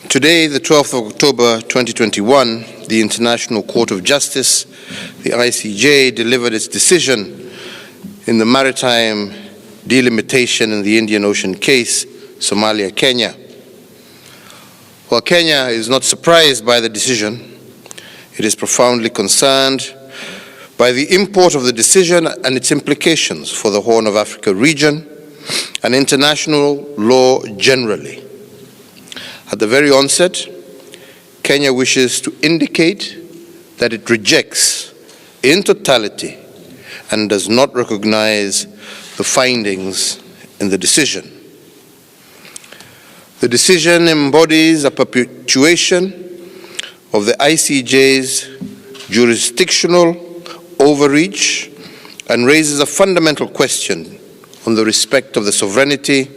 Today, the 12th of October 2021, the International Court of Justice, the ICJ, delivered its decision in the maritime delimitation in the Indian Ocean case, Somalia, Kenya. While Kenya is not surprised by the decision, it is profoundly concerned by the import of the decision and its implications for the Horn of Africa region and international law generally. At the very onset, Kenya wishes to indicate that it rejects in totality and does not recognize the findings in the decision. The decision embodies a perpetuation of the ICJ's jurisdictional overreach and raises a fundamental question on the respect of the sovereignty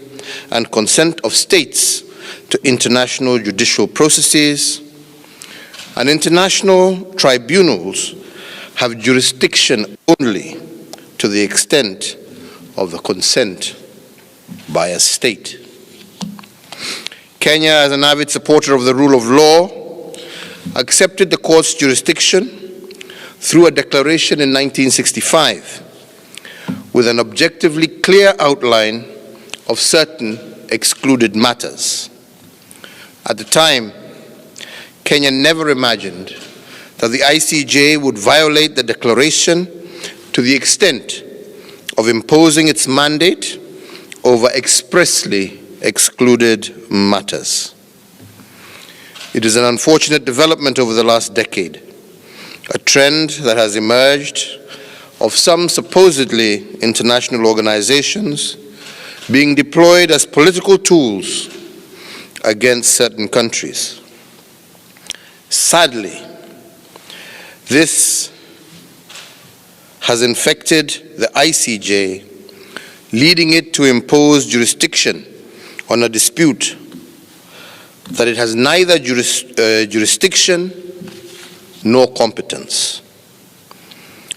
and consent of states to international judicial processes, and international tribunals have jurisdiction only to the extent of the consent by a state. Kenya, as an avid supporter of the rule of law, accepted the court's jurisdiction through a declaration in 1965 with an objectively clear outline of certain excluded matters. At the time, Kenya never imagined that the ICJ would violate the declaration to the extent of imposing its mandate over expressly excluded matters. It is an unfortunate development over the last decade, a trend that has emerged of some supposedly international organizations being deployed as political tools against certain countries. Sadly, this has infected the ICJ, leading it to impose jurisdiction on a dispute that it has neither jurisdiction nor competence.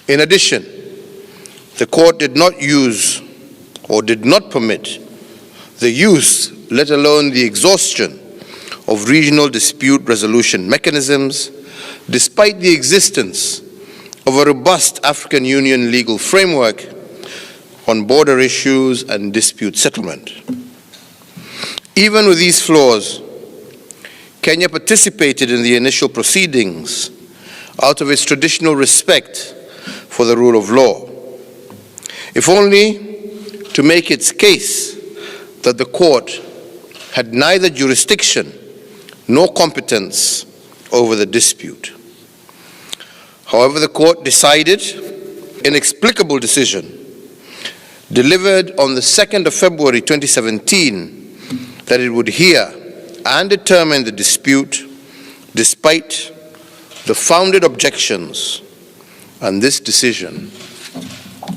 In addition, the court did not use or did not permit the use, let alone the exhaustion, of regional dispute resolution mechanisms, despite the existence of a robust African Union legal framework on border issues and dispute settlement. Even with these flaws, Kenya participated in the initial proceedings out of its traditional respect for the rule of law, if only to make its case that the court had neither jurisdiction nor competence over the dispute. However, the court decided, inexplicable decision, delivered on the 2nd of February 2017, that it would hear and determine the dispute despite the founded objections, and this decision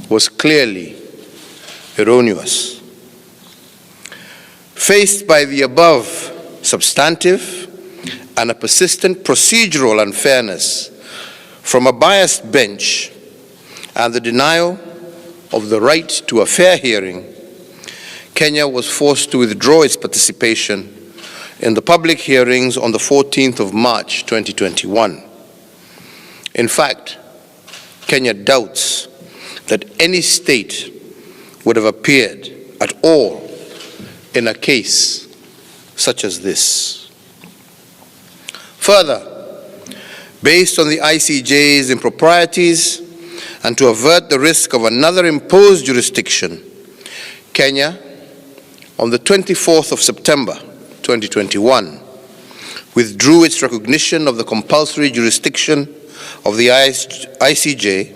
was clearly erroneous. Faced by the above substantive and a persistent procedural unfairness from a biased bench and the denial of the right to a fair hearing, Kenya was forced to withdraw its participation in the public hearings on the 14th of March 2021. In fact, Kenya doubts that any state would have appeared at all in a case such as this. Further, based on the ICJ's improprieties and to avert the risk of another imposed jurisdiction, Kenya, on the 24th of September 2021, withdrew its recognition of the compulsory jurisdiction of the ICJ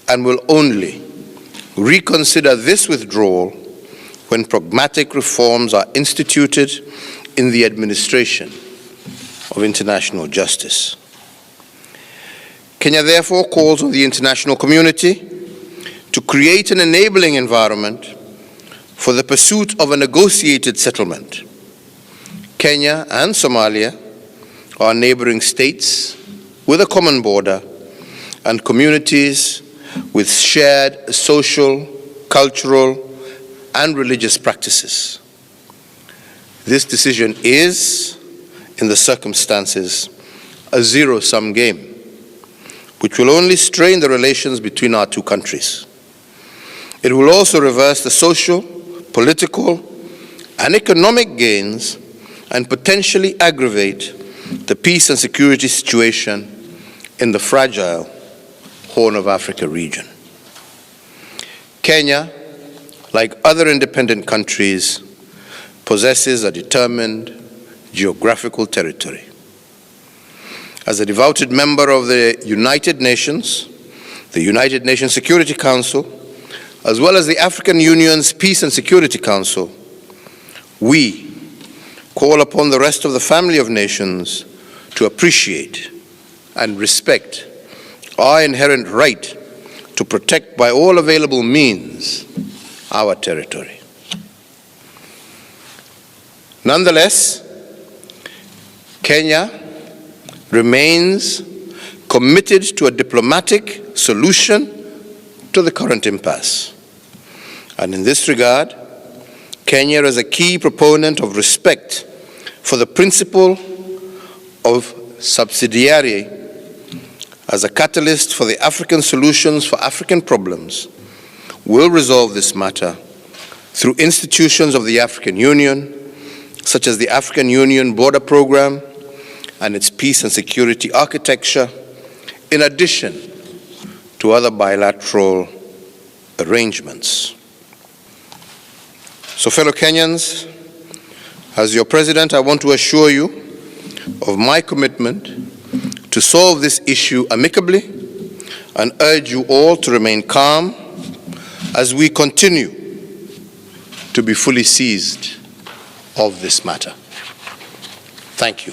and will only reconsider this withdrawal when pragmatic reforms are instituted in the administration of international justice. Kenya therefore calls on the international community to create an enabling environment for the pursuit of a negotiated settlement. Kenya and Somalia are neighboring states with a common border and communities with shared social, cultural, and religious practices. This decision is in the circumstances, a zero-sum game, which will only strain the relations between our two countries. It will also reverse the social, political, and economic gains and potentially aggravate the peace and security situation in the fragile Horn of Africa region. Kenya, like other independent countries, possesses a determined geographical territory. As a devoted member of the United Nations Security Council, as well as the African Union's Peace and Security Council, we call upon the rest of the family of nations to appreciate and respect our inherent right to protect by all available means our territory. Nonetheless, Kenya remains committed to a diplomatic solution to the current impasse. And in this regard, Kenya is a key proponent of respect for the principle of subsidiarity as a catalyst for the African solutions for African problems, will resolve this matter through institutions of the African Union, such as the African Union Border Program and its peace and security architecture, in addition to other bilateral arrangements. So, fellow Kenyans, as your president, I want to assure you of my commitment to solve this issue amicably and urge you all to remain calm as we continue to be fully seized of this matter. Thank you.